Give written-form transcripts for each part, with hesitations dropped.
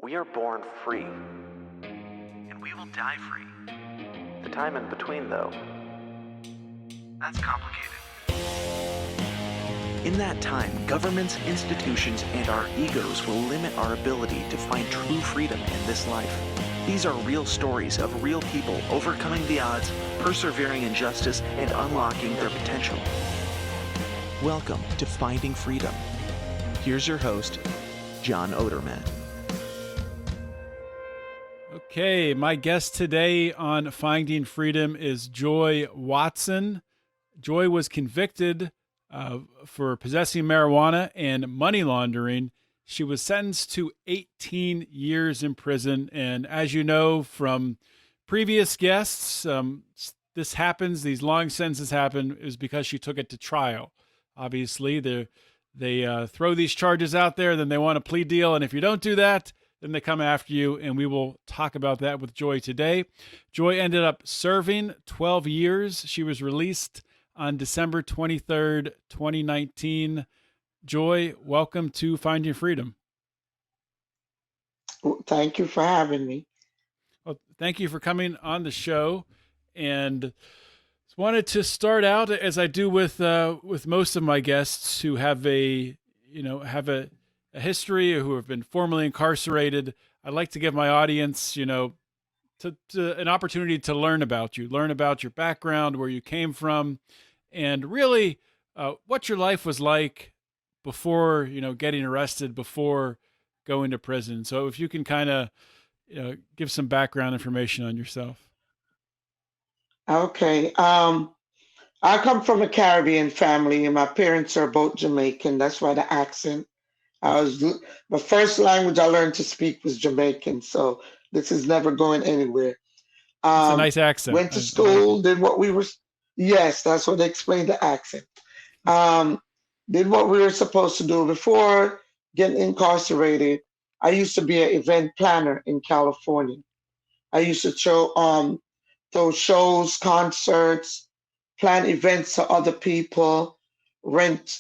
We are born free. And we will die free. The time in between, though, That's complicated. in that time, governments, institutions, and our egos will limit our ability to find true freedom in this life. These are real stories of real people overcoming the odds, persevering in justice, and unlocking their potential. Welcome to Finding Freedom. Here's your host, John Odermatt. Okay, my guest today on Finding Freedom is Joy Watson. Joy was convicted for possessing marijuana and money laundering. She was sentenced to 18 years in prison. And as you know from previous guests, this happens, these long sentences happen, is because she took it to trial. Obviously, they throw these charges out there, then they want a plea deal. And if you don't do that, then they come after you, and we will talk about that with Joy today. Joy ended up serving 12 years. She was released on December 23rd, 2019. Joy, welcome to Find Your Freedom. Well, thank you for having me. Well, thank you for coming on the show. And wanted to start out, as I do with most of my guests who have a history or who have been formerly incarcerated. I'd like to give my audience, to an opportunity to learn about you, learn about your background, where you came from, and really what your life was like before, getting arrested, before going to prison. So if you can kind of, give some background information on yourself. Okay. I come from a Caribbean family, and my parents are both Jamaican. That's why the accent. The first language I learned to speak was Jamaican, so this is never going anywhere. It's a nice accent. Went to school, did what we were. Yes, that's what they explained the accent. Did what we were supposed to do before getting incarcerated. I used to be an event planner in California. I used to throw shows, concerts, plan events to other people, rent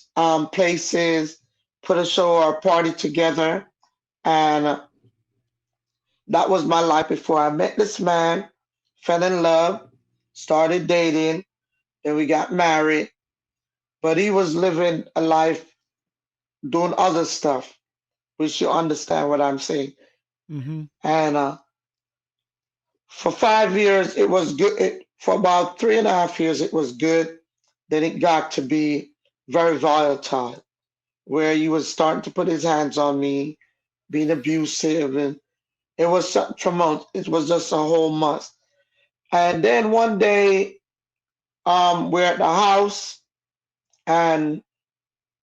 places, put a show or a party together. And that was my life before I met this man, fell in love, started dating, then we got married. But he was living a life doing other stuff, which you understand what I'm saying. Mm-hmm. And for 5 years, it was good. For about 3.5 years, it was good. Then it got to be very volatile, where he was starting to put his hands on me, being abusive, and it was it was just a whole mess. And then one day, we're at the house, and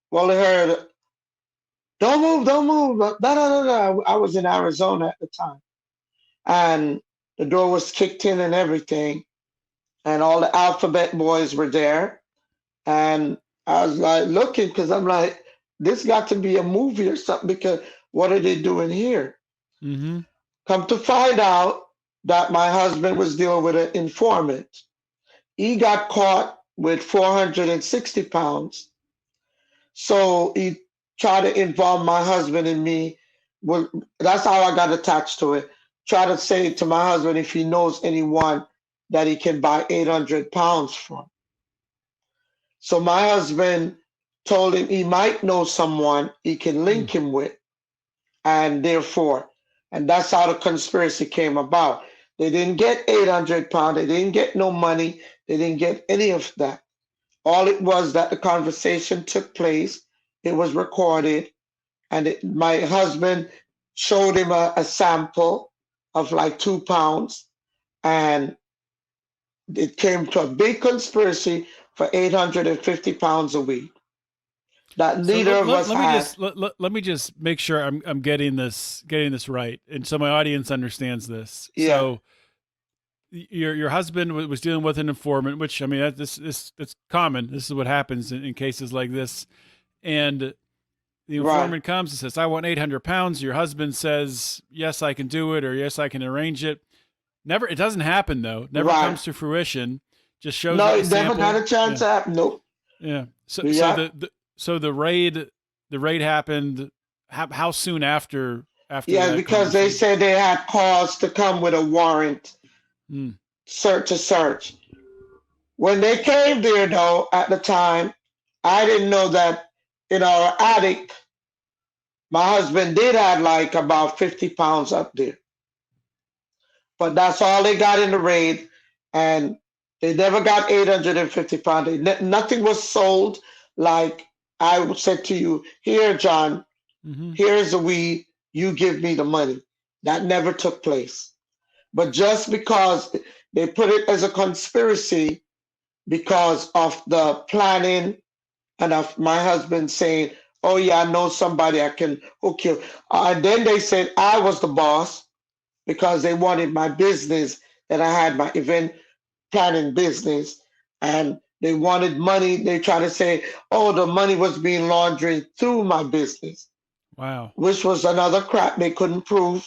well, I heard, "Don't move, don't move." Da, da, da, da. I was in Arizona at the time, and the door was kicked in and everything, and all the alphabet boys were there, and I was like looking because I'm like, this got to be a movie or something, because what are they doing here? Mm-hmm. Come to find out that my husband was dealing with an informant. He got caught with 460 pounds. So he tried to involve my husband and me. Well, that's how I got attached to it. Try to say to my husband if he knows anyone that he can buy 800 pounds from. So my husband told him he might know someone he can link him with, and that's how the conspiracy came about. They didn't get 800 pounds, they didn't get no money, they didn't get any of that. All it was that the conversation took place, it was recorded, and my husband showed him a sample of like 2 pounds, and it came to a big conspiracy for 850 pounds a week that neither of us had. Let me just make sure I'm getting this right, and so my audience understands this. Yeah. So your husband was dealing with an informant, which, I mean, it's common. This is what happens in cases like this. And the informant Right. comes and says, "I want 800 pounds." Your husband says, "Yes, I can do it," or "Yes, I can arrange it." It doesn't happen though. Never Right. comes to fruition. Just shows No, up a it never sample. got a chance to happen. Nope. Yeah. So Yeah. the raid happened. How soon after after Yes, that because they conversation? said they had cause to come with a warrant, Mm. search to search. When they came there, though, at the time, I didn't know that in our attic, my husband did have like about 50 pounds up there. But that's all they got in the raid. And they never got 850 pounds. Nothing was sold. Like I said to you, here, John, Hmm. here's the weed, you give me the money. That never took place. But just because they put it as a conspiracy because of the planning and of my husband saying, oh, yeah, I know somebody I can hook you. And then they said I was the boss because they wanted my business, that I had my event planning business, and they wanted money. They try to say, oh, the money was being laundered through my business, Wow. which was another crap they couldn't prove.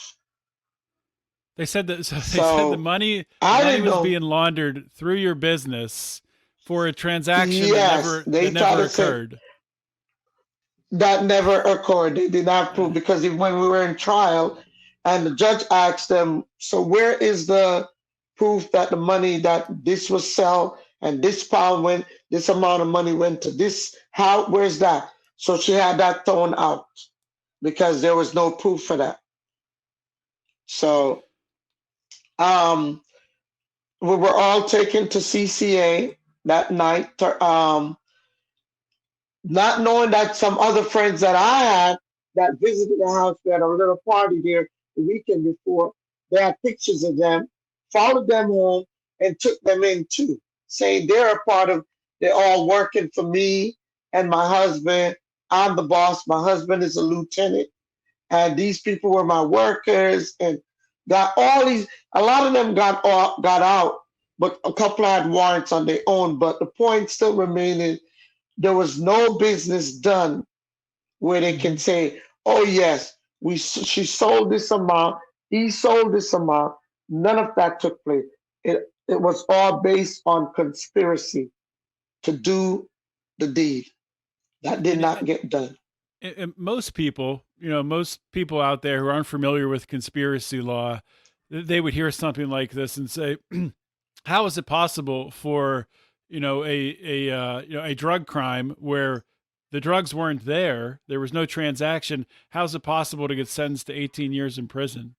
They said that. So they said So the I money didn't was know. being laundered through your business for a transaction Yes, that they try never to say occurred. that never occurred. They did not Uh, prove because when we were in trial, and the judge asked them, "So where is the proof that the money that this was sell and this pound went, this amount of money went to this? How? Where's that?" So she had that thrown out because there was no proof for that. So um, we were all taken to CCA that night. Not knowing that some other friends that I had that visited the house, we had a little party there the weekend before. They had pictures of them, followed them home, and took them in too, saying they're a part of. They're all working for me and my husband. I'm the boss. My husband is a lieutenant, and these people were my workers. And got all these. A lot of them got out, but a couple had warrants on their own. But the point still remaining, there was no business done where they can mhm. say, "Oh yes, she sold this amount, he sold this amount." None of that took place. It was all based on conspiracy to do the deed. That did And not get done. most people, most people out there who aren't familiar with conspiracy law, they would hear something like this and say, "How is it possible for a drug crime where the drugs weren't there, there was no transaction? How is it possible to get sentenced to 18 years in prison?"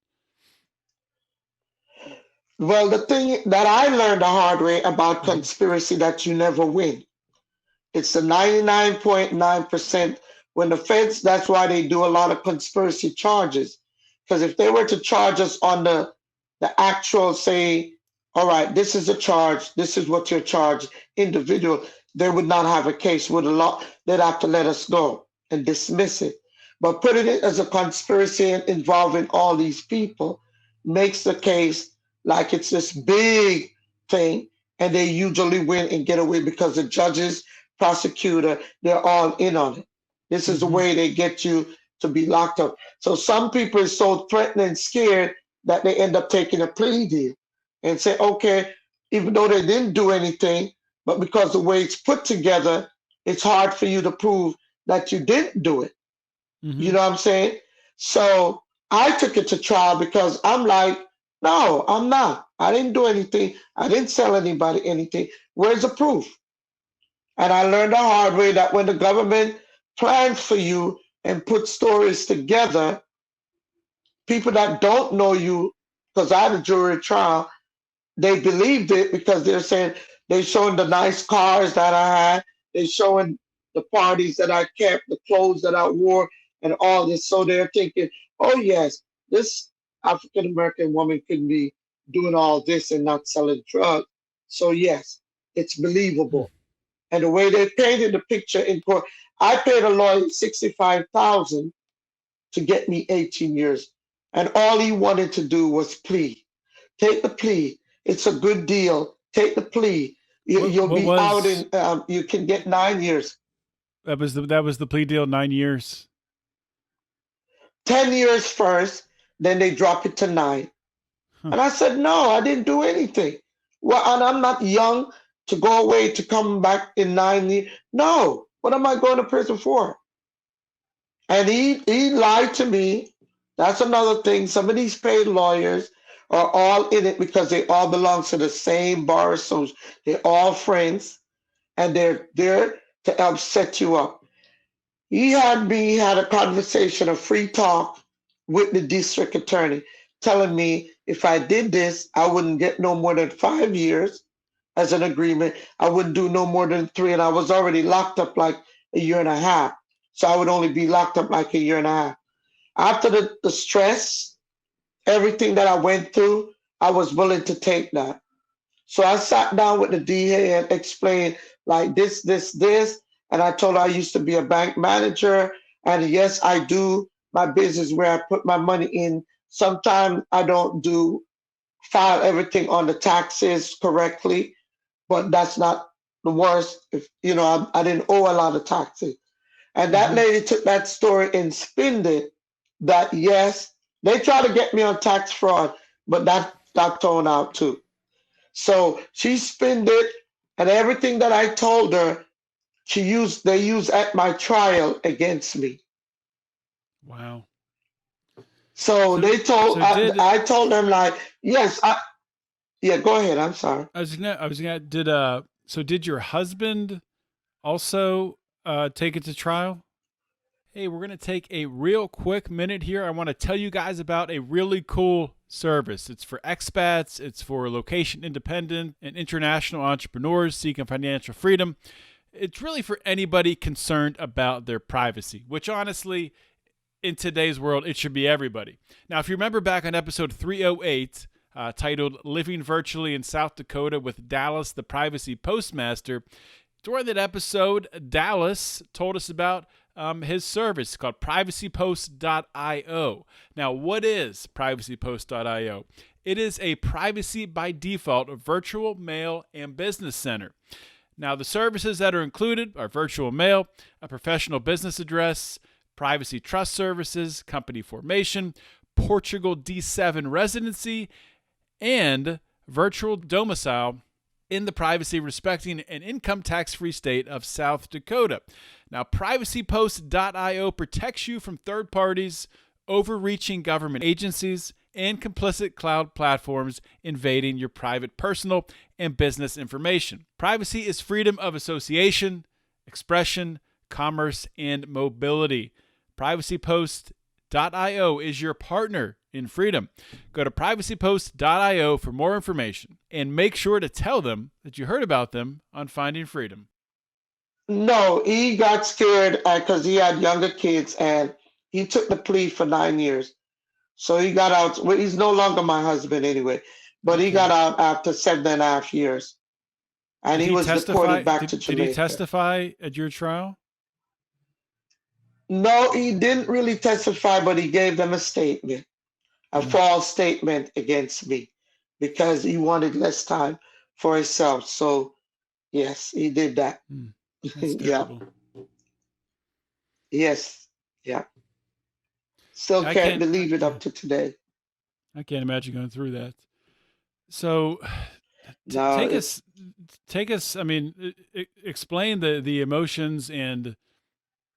Well, the thing that I learned the hard way about Mhm. conspiracy, that you never win. It's the 99.9%. When the feds, that's why they do a lot of conspiracy charges. Because if they were to charge us on the actual, say, all right, this is a charge, this is what you're charged, individual, they would not have a case. Would a lot, they'd have to let us go and dismiss it. But putting it as a conspiracy involving all these people makes the case like it's this big thing, and they usually win and get away because the judges, prosecutor, they're all in on it. This is the Mhm. way they get you to be locked up. So some people are so threatened and scared that they end up taking a plea deal and say, okay, even though they didn't do anything, but because the way it's put together, it's hard for you to prove that you didn't do it. You Mhm. know what I'm saying? So I took it to trial because I'm like, no, I'm not. I didn't do anything. I didn't sell anybody anything. Where's the proof? And I learned the hard way that when the government plans for you and puts stories together, people that don't know you, because I had a jury trial, they believed it because they're saying they're showing the nice cars that I had, they're showing the parties that I kept, the clothes that I wore, and all this. So they're thinking, oh yes, this African American woman can be doing all this and not selling drugs. So yes, it's Mm. believable. And the way they painted the picture in court, I paid a lawyer 65,000 to get me 18 years, and all he wanted to do was plea. Take the plea. It's a good deal. Take the plea. What You'll what be out was in. You can get 9 years, that was the plea deal, 9 years? 10 years first. Then they drop it to 9. Huh. And I said, no, I didn't do anything. Well, and I'm not young to go away to come back in 9 years. No, what am I going to prison for? And he lied to me That's another thing. Some of these paid lawyers are all in it because they all belong to the same bar association. They're all friends, and they're there to help set you up. He had me had a conversation, a free talk with the district attorney, telling me if I did this, I wouldn't get no more than 5 years as an agreement. I wouldn't do no more than three, and I was already locked up like a year and a half. So I would only be locked up like a year and a half. After the stress, everything that I went through, I was willing to take that. So I sat down with the DA and explained like this, and I told her I used to be a bank manager, and yes, I do my business where I put my money in. Sometimes I don't do file everything on the taxes correctly, but that's not the worst. If you know, I didn't owe a lot of taxes, and that Mhm. lady took that story and spinned it. That yes, they try to get me on tax fraud, but that got thrown out too. So she spinned it, and everything that I told her, they used at my trial against me. Wow. So So, they told so did I told them like, yes, yeah, go ahead. I'm sorry. did your husband also take it to trial? Hey, we're going to take a real quick minute here. I want to tell you guys about a really cool service. It's for expats, it's for location independent and international entrepreneurs seeking financial freedom. It's really for anybody concerned about their privacy, which honestly, in today's world, it should be everybody. Now, if you remember back on episode 308, titled Living Virtually in South Dakota with Dallas, the Privacy Postmaster, during that episode, Dallas told us about his service called privacypost.io. Now, what is privacypost.io? It is a privacy by default virtual mail and business center. Now, the services that are included are virtual mail, a professional business address, privacy trust services, company formation, Portugal D7 residency, and virtual domicile in the privacy respecting an income tax-free state of South Dakota. Now, privacypost.io protects you from third parties, overreaching government agencies, and complicit cloud platforms invading your private, personal, and business information. Privacy is freedom of association, expression, commerce, and mobility. Privacypost.io is your partner in freedom. Go to privacypost.io for more information, and make sure to tell them that you heard about them on Finding Freedom. No, he got scared because he had younger kids, and he took the plea for 9 years. So he got out. Well, he's no longer my husband anyway, but he Okay. got out after 7.5 years, and Did he he was testify? deported back to Did he Jamaica. testify at your trial? No, he didn't really testify, but he gave them a statement, a Mm, false statement against me because he wanted less time for himself. So yes, he did that. mm. That's Yeah. terrible. Yes. Yeah. Still I can't can't. believe it Yeah, up to today. I can't imagine going through that. So, No, it's take us. I mean, explain the emotions and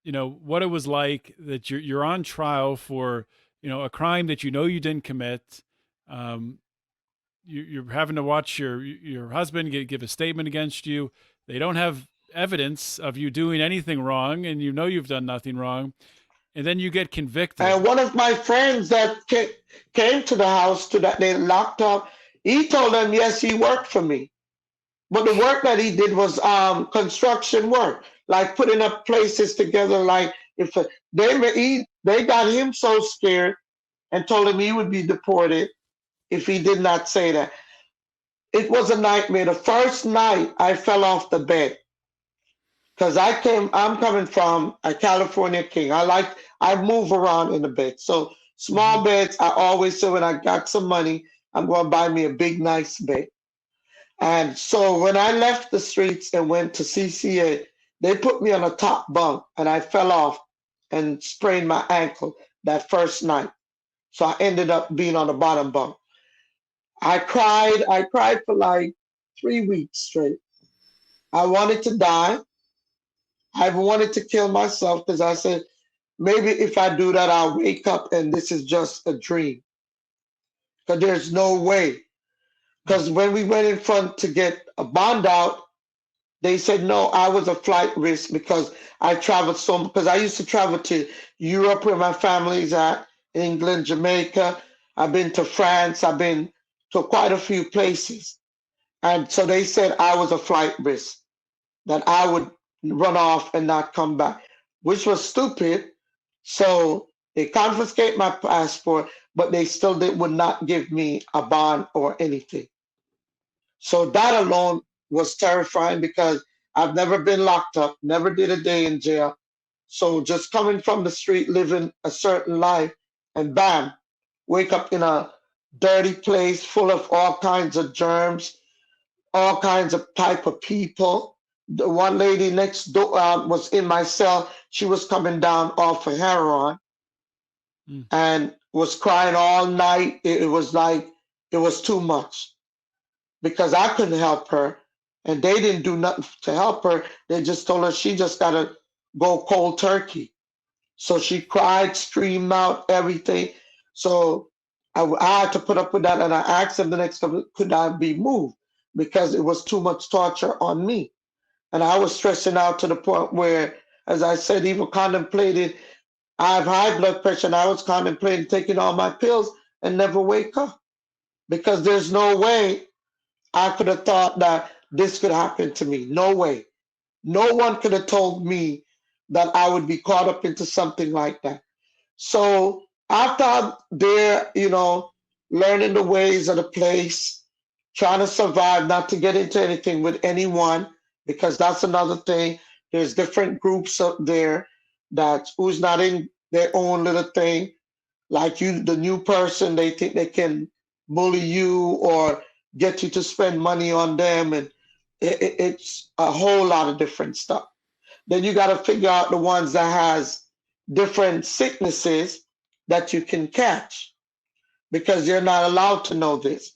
what it was like that you're on trial for a crime that you didn't commit. Um, you're having to watch your husband give a statement against you. They don't have evidence of you doing anything wrong, and you've done nothing wrong, and then you get and convicted. one of my friends that came to the house to that they locked up, he told them yes, he worked for me. But the work that he did was construction work, like putting up places together. Like if they got him so scared and told him he would be deported if he did not say that. It was a nightmare. The first night I fell off the bed because I'm coming from a California king. I move around in the bed. So Hmm. small beds, I always say when I got some money, I'm going to buy me a big, nice bed. And so when I left the streets and went to CCA, they put me on a top bunk and I fell off and sprained my ankle that first night. So I ended up being on the bottom bunk. I cried for like 3 weeks straight. I wanted to die. I wanted to kill myself because I said, maybe if I do that, I'll wake up and this is just a dream. Because there's no way. Mm. Because when we went in front to get a bond out, they said no, I was a flight risk because I traveled so. Because I used to travel to Europe where my family's at, England, Jamaica. I've been to France. I've been to quite a few places, and so they said I was a flight risk, that I would run off and not come back, which was stupid. So they confiscate my passport, but they still would not give me a bond or anything. So that alone was terrifying because I've never been locked up, never did a day in jail. So just coming from the street, living a certain life, and bam, wake up in a dirty place full of all kinds of germs, all kinds of type of people. The one lady next door was in my cell. She was coming down off of heroin Mm. and was crying all night. It was like it was too much because I couldn't help her, and they didn't do nothing to help her. They just told her she just gotta go cold turkey. So she cried, screamed out everything. So I had to put up with that, and I asked them the next couple, could I be moved because it was too much torture on me, and I was stressing out to the point where, as I said, even contemplated. I have high blood pressure, and I was contemplating taking all my pills and never wake up because there's no way I could have thought that this could happen to me. No way. No one could have told me that I would be caught up into something like that. So after I'm there, learning the ways of the place, trying to survive, not to get into anything with anyone, because that's another thing. There's different groups up there that who's not in their own little thing. Like you, the new person, they think they can bully you or get you to spend money on them, and it's a whole lot of different stuff. Then you got to figure out the ones that has different sicknesses that you can catch because you're not allowed to know this,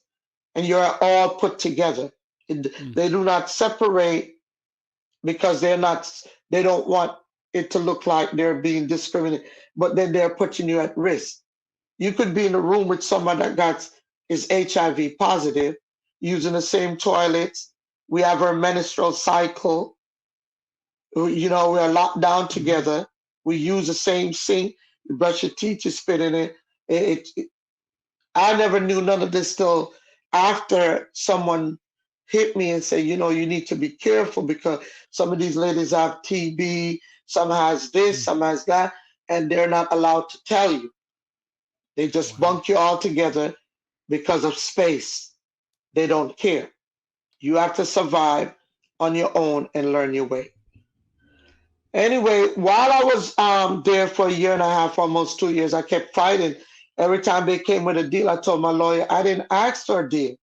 and you're all put together. Mm. They do not separate because they don't want it to look like they're being discriminated, but then they're putting you at risk. You could be in a room with someone that is HIV positive, using the same toilets. We have our menstrual cycle. We're locked down Mhm. together. We use the same sink. You brush your teeth, you spit in it. I never knew none of this till after someone hit me and said, you need to be careful because some of these ladies have TB, some has this, Mm. some has that, and they're not allowed to tell you. They just Wow. bunk you all together because of space. They don't care. You have to survive on your own and learn your way. Anyway, while I was there for a year and a half, almost 2 years, I kept fighting. Every time they came with a deal, I told my lawyer I didn't ask for a deal.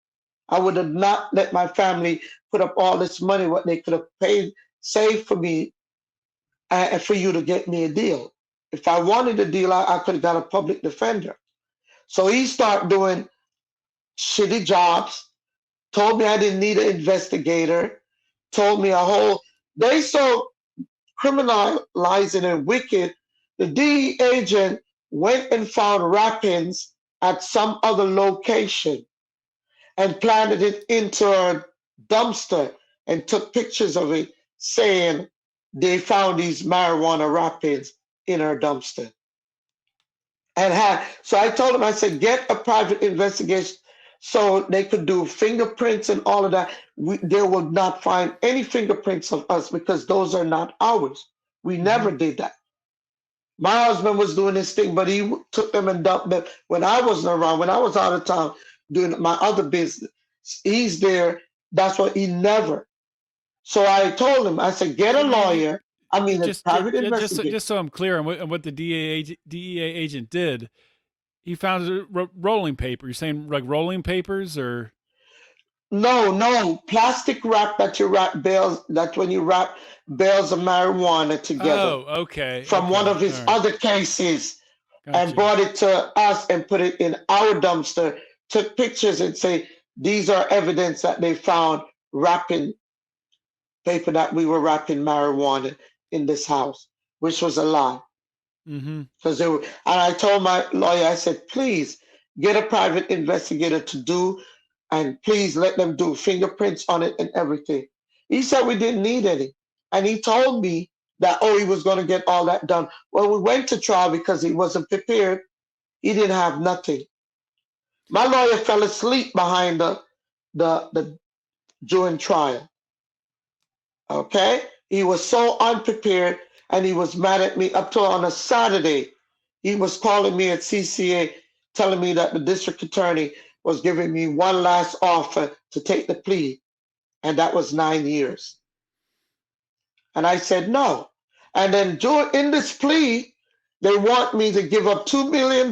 I would have not let my family put up all this money, what they could have paid, saved for me, and for you to get me a deal. If I wanted a deal, I could have got a public defender. So he started doing shitty jobs, told me I didn't need an investigator, told me they so criminalizing and wicked. The DE agent went and found wrappings at some other location and planted it into a dumpster and took pictures of it saying they found these marijuana wrappings in her dumpster. So I told him, I said, get a private investigation so they could do fingerprints and all of that. They will not find any fingerprints of us because those are not ours. We Mhm. never did that. My husband was doing this thing, but he took them and dumped them when I wasn't around, when I was out of town doing my other business. He's there. That's what he never. So I told him, I said, get a So lawyer. I ju- mean, a just ju- private ju- just so, investigator. just so I'm clear on what the DEA agent did, he found rolling paper. You're saying like rolling papers, or No, no, plastic wrap that you wrap bales, that when you wrap bales of marijuana together oh, okay, from one okay, of all his right, other cases and gotcha. brought it to us and put it in our dumpster, took pictures and say, these are evidence that they found wrapping paper that we were wrapping marijuana in this house, which was a lie. Mm-hmm. because they were. And I told my lawyer, I said, please get a private investigator to do, and please let them do fingerprints on it and everything. He said we didn't need any, and he told me that he was going to get all that done. When we went to trial, because he wasn't prepared, he didn't have nothing. My lawyer fell asleep behind the during trial. Okay, he was so unprepared, and he was mad at me up till on a Saturday. He was calling me at CCA, telling me that the district attorney was giving me one last offer to take the plea, and that was 9 years. And I said no. And then in this plea, they want me to give up $2 million.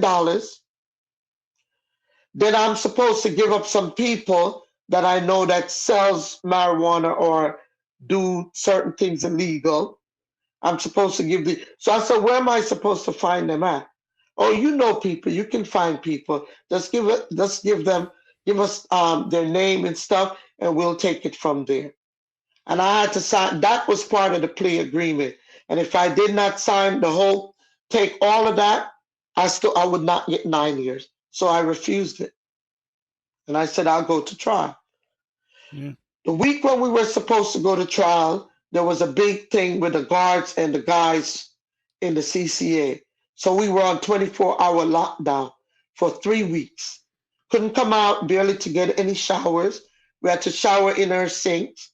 Then I'm supposed to give up some people that I know that sells marijuana or do certain things illegal. I'm supposed to give the. So I said, where am I supposed to find them at? Oh, you know people. You can find people. Just give it. Just give us their name and stuff, and we'll take it from there. And I had to sign. That was part of the plea agreement. And if I did not sign take all of that, I would not get 9 years. So I refused it, and I said I'll go to trial. Yeah. The week when we were supposed to go to trial, there was a big thing with the guards and the guys in the CCA. So we were on 24-hour lockdown for 3 weeks. Couldn't come out barely to get any showers. We had to shower in our sinks.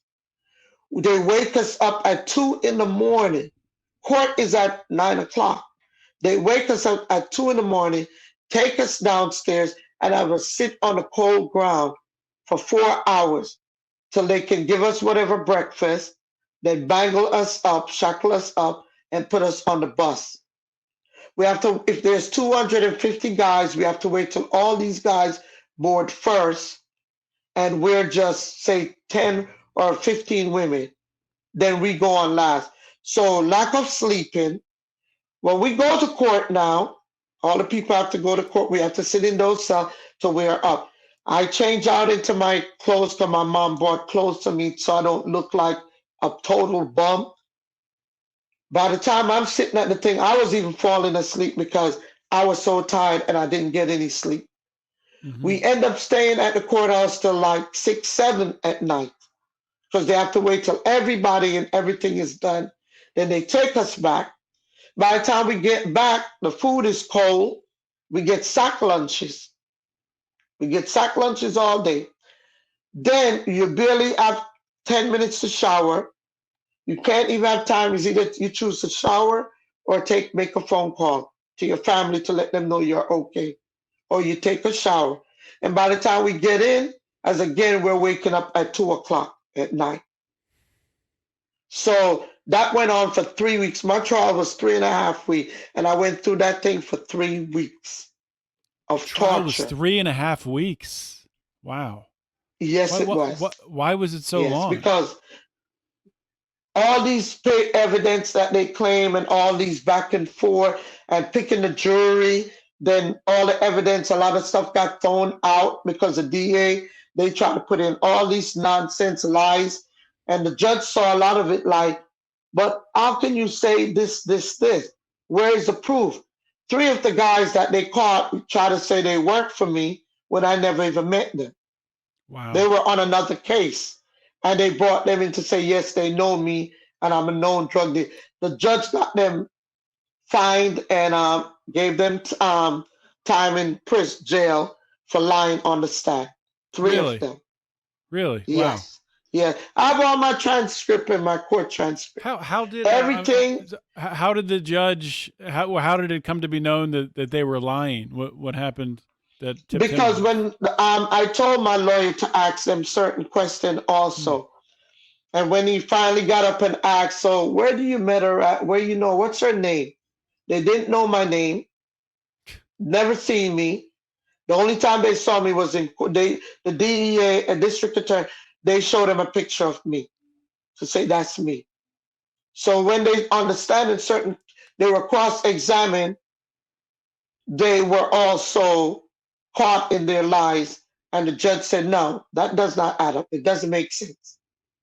They wake us up at 2 in the morning. Court is at 9 o'clock. They wake us up at 2 in the morning, take us downstairs, and have us sit on the cold ground for 4 hours till they can give us whatever breakfast. They bangle us up, shackle us up, and put us on the bus. We have to, if there's 250 guys, we have to wait till all these guys board first, and we're just, say, 10 or 15 women. Then we go on last. So lack of sleeping. When we go to court now, all the people have to go to court. We have to sit in those cells till we're up. I change out into my clothes because my mom bought clothes to me so I don't look like a total bum. By the time I'm sitting at the thing, I was even falling asleep because I was so tired and I didn't get any sleep. Mm-hmm. We end up staying at the courthouse till like 6, 7 at night because they have to wait till everybody and everything is done. Then they take us back. By the time we get back, the food is cold. We get sack lunches. We get sack lunches all day. Then you barely have 10 minutes to shower. You can't even have time. It's either you choose to shower or make a phone call to your family to let them know you're okay. Or you take a shower. And by the time we get in, as again, we're waking up at 2 o'clock at night. So that went on for 3 weeks. My trial was 3.5 weeks, and I went through that thing for 3 weeks of Trial was torture. 3.5 weeks. Wow. Yes, it was. Why was it so long? Because all these fake evidence that they claim and all these back and forth and picking the jury, then all the evidence, a lot of stuff got thrown out because the DA, they tried to put in all these nonsense lies. And the judge saw a lot of it like, but how can you say this? Where is the proof? 3 of the guys that they caught tried to say they worked for me when I never even met them. Wow. They were on another case. And they brought them in to say, yes, they know me and I'm a known drug dealer. The judge got them fined and gave them time in prison jail for lying on the stand. 3 of them. Really? Yes. Wow. Yeah, I have all my transcript and my court transcript. How did everything? How did the judge? How did it come to be known that they were lying? What happened? Because when I told my lawyer to ask them certain questions also, and when he finally got up and asked, so where do you met her at? Where what's her name? They didn't know my name, never seen me. The only time they saw me was in the DEA and district attorney. They showed them a picture of me to say that's me. So when they understand they were cross-examined, they were also caught in their lies. And the judge said, no, that does not add up. It doesn't make sense.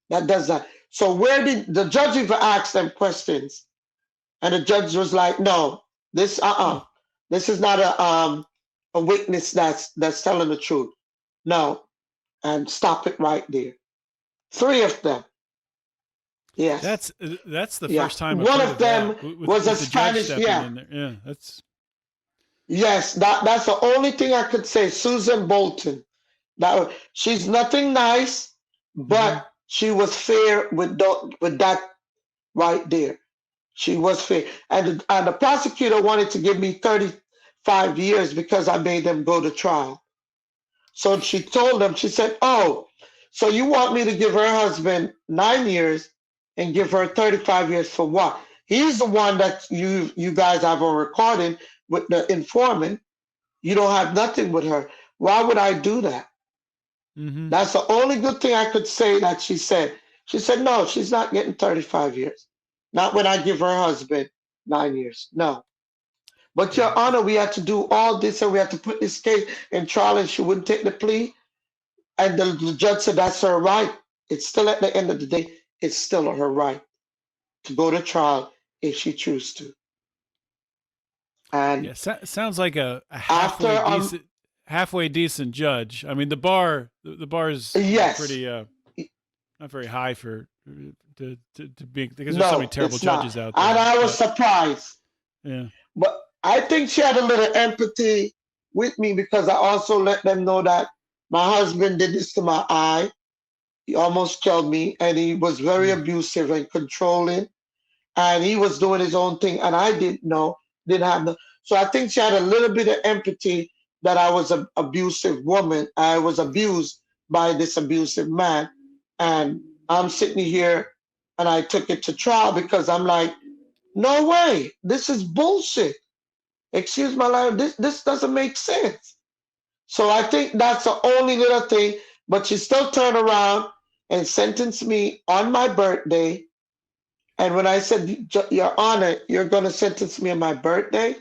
That does not. So where did the judge even ask them questions? And the judge was like, no, This this is not a witness that's telling the truth. No, and stop it right there. Three of them. Yes. That's the Yeah. first time I've One heard of of them that was a with the judge Spanish. stepping Yeah. in there. Yeah, that's Yes. That's the only thing I could say. Susan Bolton. She's nothing nice, hmm but she was fair with that right there. She was fair, and the prosecutor wanted to give me 35 years because I made them go to trial. So she told them, she said, "Oh, so you want me to give her husband 9 years and give her 35 years for what? He's the one that you guys have on recording with the informant. You don't have nothing with her. Why would I do that?" hmm That's the only good thing I could say that she said. She said, "No, she's not getting 35 years. Not when I give her husband 9 years. No." But yeah. Your Honor, we had to do all this and we had to put this case in trial and she wouldn't take the plea. And the judge said that's her right. It's still at the end of the day, it's still her right to go to trial if she chooses to. And Yeah, sounds like a after halfway decent judge. I mean, the bar is yes, pretty not very high for to be, because there's so many no, terrible it's not. judges out And there. I was But surprised. yeah, But I think she had a little empathy with me because I also let them know that my husband did this to my eye. He almost killed me, and he was very Mm. abusive and controlling, and he was doing his own thing, and I didn't know, didn't have the. So I think she had a little bit of empathy that I was an abusive woman. I was abused by this abusive man, and I'm sitting here, and I took it to trial because I'm like, no way, this is bullshit. Excuse my language. This doesn't make sense. So I think that's the only little thing. But she still turned around and sentenced me on my birthday. And when I said, Your Honor, you're going to sentence me on my birthday,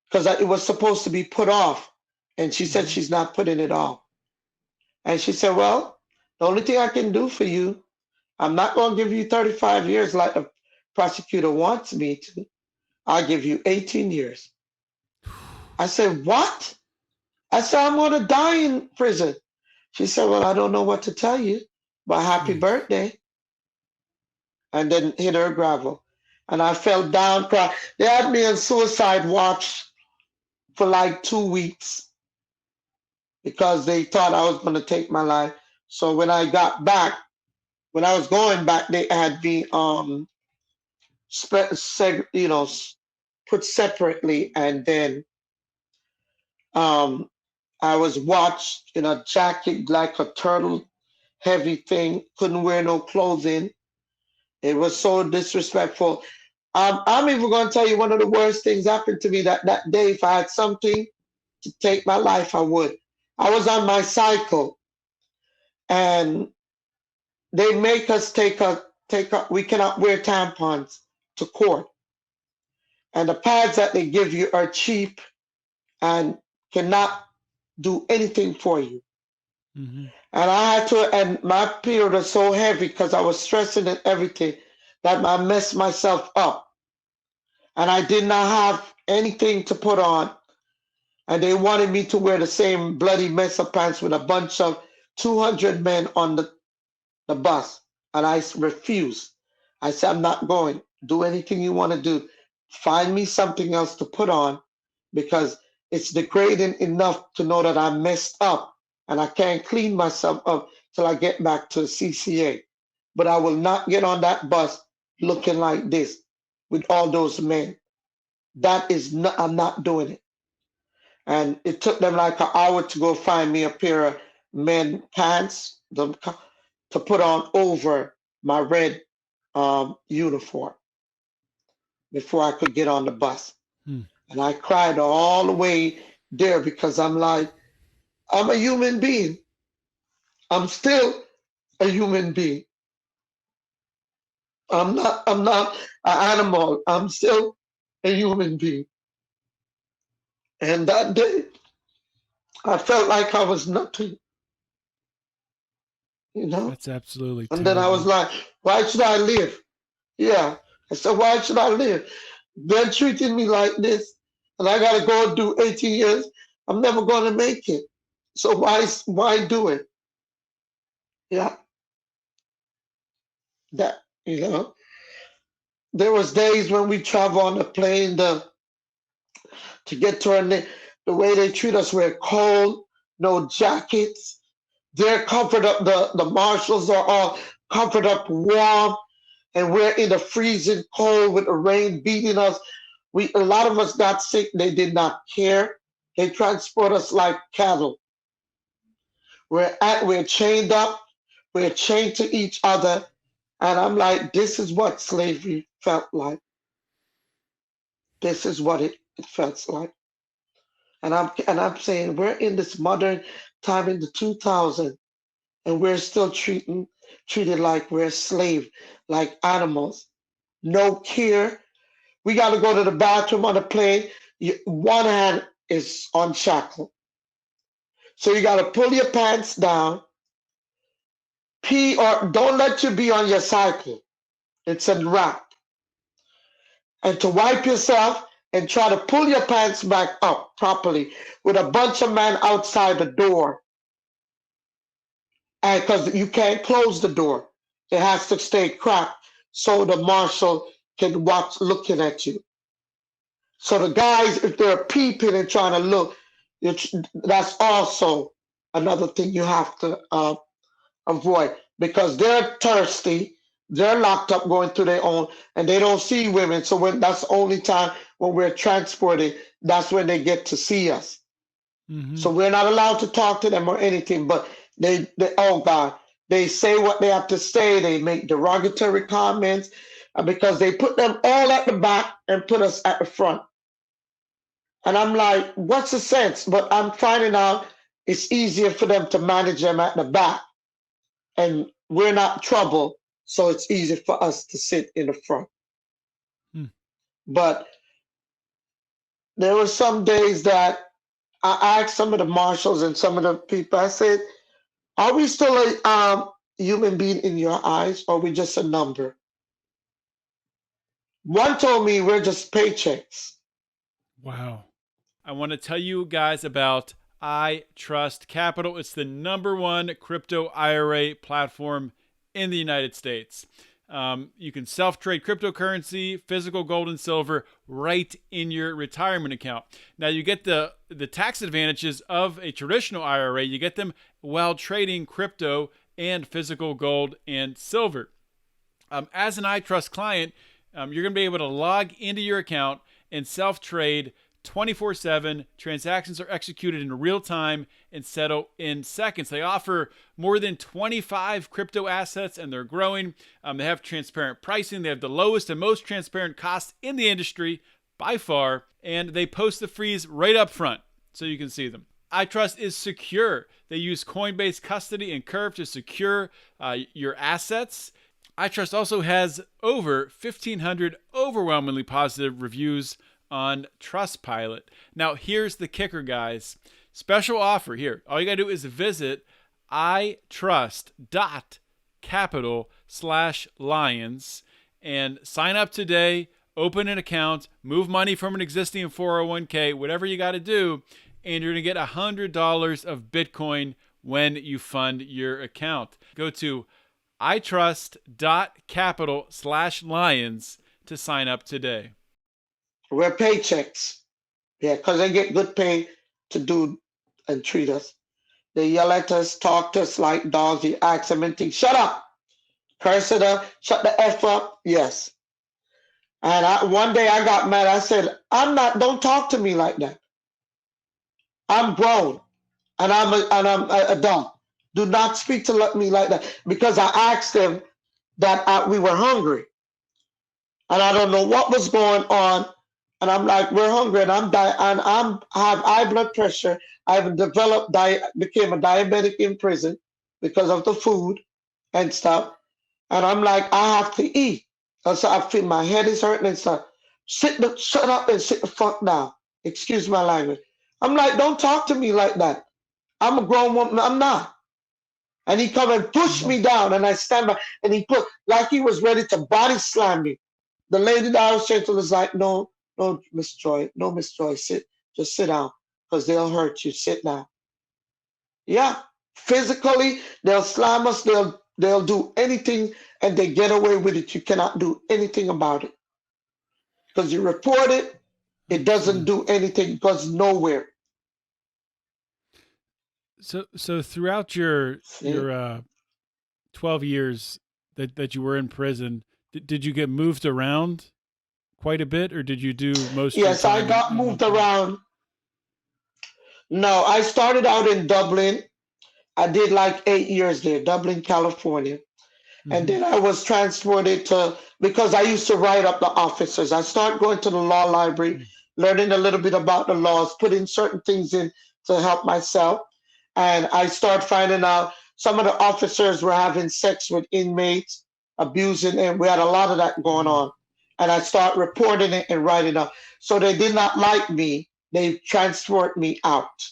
because it was supposed to be put off, and she said hmm she's not putting it off. And she said, well, the only thing I can do for you, I'm not going to give you 35 years like the prosecutor wants me to. I'll give you 18 years. I said, what? I said, I'm going to die in prison. She said, well, I don't know what to tell you, but happy Jeez. birthday. And then hit her gravel. And I fell down, cried. They had me on suicide watch for like 2 weeks because they thought I was going to take my life. So when I got back, when I was going back, they had me, put separately. And then um, I was watched in a jacket like a turtle, heavy thing, couldn't wear no clothing. It was so disrespectful. I'm even going to tell you one of the worst things happened to me that day. If I had something to take my life, I would. I was on my cycle, and they make us we cannot wear tampons to court. And the pads that they give you are cheap and cannot do anything for you. hmm And I had to, and my period was so heavy because I was stressing and everything that I messed myself up. And I did not have anything to put on. And they wanted me to wear the same bloody mess of pants with a bunch of 200 men on the bus. And I refused. I said, I'm not going. Do anything you want to do. Find me something else to put on because it's degrading enough to know that I messed up and I can't clean myself up till I get back to CCA. But I will not get on that bus looking like this with all those men. That is not, I'm not doing it. And it took them like an hour to go find me a pair of men pants to put on over my red uniform before I could get on the bus. Hmm. And I cried all the way there because I'm like, I'm a human being. I'm still a human being. I'm not an animal. I'm still a human being. And that day I felt like I was nothing, you know? That's absolutely And then I was terrible. like, why should I live? Yeah. I said, why should I live? They're treating me like this, and I gotta go and do 18 years. I'm never gonna make it. So why do it? Yeah, that you know. There was days when we travel on the plane to get to the way they treat us. We're cold, no jackets. They're covered up. The marshals are all covered up, warm, and we're in the freezing cold with the rain beating us. A lot of us got sick. They did not care. They transport us like cattle. We're chained up. We're chained to each other, and I'm like, this is what slavery felt like. This is what it felt like. And I'm saying we're in this modern time in the 2000s, and we're still treated like we're slave, like animals. No care. We got to go to the bathroom on the plane. One hand is unshackled, so you got to pull your pants down, pee, or don't let you be on your cycle. It's a wrap, and to wipe yourself and try to pull your pants back up properly with a bunch of men outside the door, and because you can't close the door, it has to stay cracked so the marshal can watch looking at you. So the guys, if they're peeping and trying to look, that's also another thing you have to avoid, because they're thirsty, they're locked up going through their own, and they don't see women. So that's the only time when we're transported, that's when they get to see us. Mm-hmm. So we're not allowed to talk to them or anything, but they oh God, they say what they have to say. They make derogatory comments because they put them all at the back and put us at the front. And I'm like, what's the sense? But I'm finding out it's easier for them to manage them at the back, and we're not trouble, so it's easy for us to sit in the front. But there were some days that I asked some of the marshals and some of the people, I said, are we still a human being in your eyes, or are we just a number? One told me we're just paychecks. Wow. I want to tell you guys about I Trust Capital. It's the #1 crypto IRA platform in the United States. You can self-trade cryptocurrency, physical gold and silver right in your retirement account. Now, you get the tax advantages of a traditional IRA. You get them while trading crypto and physical gold and silver. As an iTrust client, you're going to be able to log into your account and self-trade 24/7. Transactions are executed in real time and settle in seconds. They offer more than 25 crypto assets, and they're growing. They have transparent pricing. They have the lowest and most transparent costs in the industry by far, and they post the fees right up front so you can see them. iTrust is secure. They use Coinbase custody and Curve to secure your assets. iTrust also has over 1,500 overwhelmingly positive reviews on Trustpilot. Now, here's the kicker, guys. Special offer here. All you got to do is visit itrust.capital/lions and sign up today, open an account, move money from an existing 401k, whatever you got to do, and you're going to get $100 of Bitcoin when you fund your account. Go to itrust.capital/lions to sign up today. We're paychecks. Yeah, because they get good pay to do and treat us. They yell at us, talk to us like dogs. You ask them anything, shut up, curse it up, shut the F up. Yes. And one day I got mad. I said, don't talk to me like that. I'm grown and I'm an adult. Do not speak to me like that, because I asked them that we were hungry. And I don't know what was going on. And I'm like, we're hungry, and I have high blood pressure. I've became a diabetic in prison because of the food and stuff. And I'm like, I have to eat. And so I feel my head is hurting and stuff. Shut up and sit the fuck down. Excuse my language. I'm like, don't talk to me like that. I'm a grown woman. I'm not. And he come and push me down, and I stand back, and he put like he was ready to body slam me. the lady that I was saying to was like, no, no, Miss Joy, no, Miss Joy, just sit down, because they'll hurt you. Sit down. Yeah, physically, they'll slam us, they'll do anything, and they get away with it. You cannot do anything about it. Because you report it, it doesn't do anything, it goes nowhere. So throughout your See? your 12 years that you were in prison, did you get moved around quite a bit, or did you do most of your Yes, I time got in one moved place? around. No, I started out in Dublin. I did like 8 years there, Dublin, California. And Mhm. then I was transported to, because I used to write up the officers. I started going to the law library, learning a little bit about the laws, putting certain things in to help myself. And I started finding out some of the officers were having sex with inmates, abusing them. We had a lot of that going Wow. on. And I started reporting it and writing up. So they did not like me. They transferred me out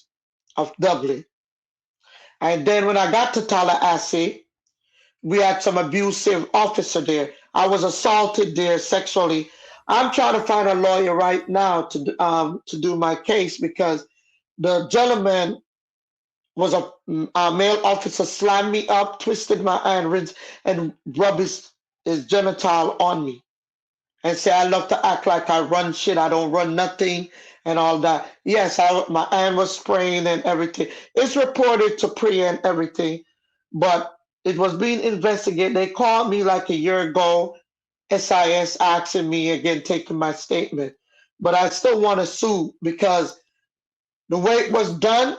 of Dublin. And then when I got to Tallahassee, we had some abusive officer there. I was assaulted there sexually. I'm trying to find a lawyer right now to do my case, because the gentleman was a male officer, slammed me up, twisted my hand, and rubbed his genital on me, and say I love to act like I run shit. I don't run nothing and all that. Yes, my hand was sprained and everything. It's reported to PRI and everything, but it was being investigated. They called me like a year ago, SIS, asking me again, taking my statement. But I still want to sue, because the way it was done